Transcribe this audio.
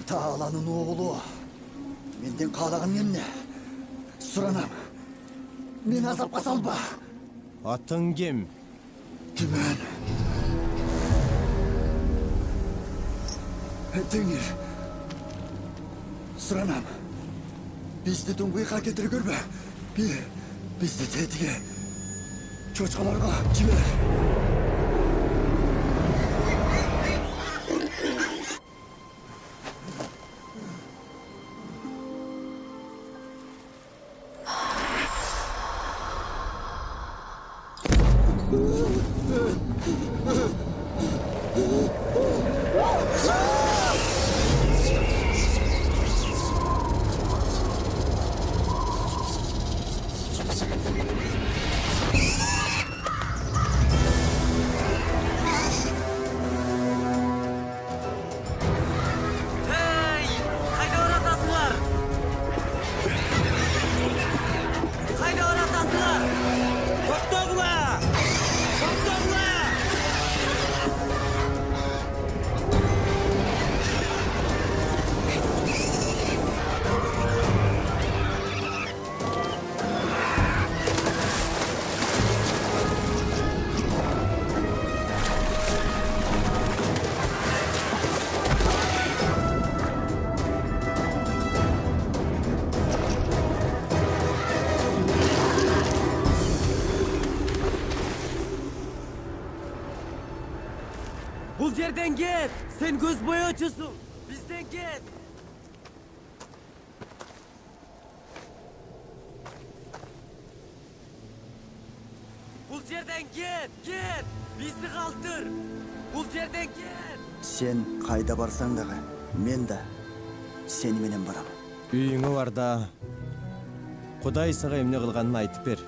Тааланын оğlu. Menden қалаған емне? Сұранам. Мен азапқа салба. Атың кем? Түмен. Теңір. Сұранам. Бізді түңгіға кетірі көрбе. Бізді тетіге. Чоçқаларға жібер. Бұл жерден кет! Сен көз бояушысың! Бізден кет! Бұл жерден кет! Кет! Бізді қалтыр! Бұл жерден кет! Сен қайда барсаң дағы, мен да сеніменен барам. Үйіңі барда, Құдай саға емне қылғанын айтып бер.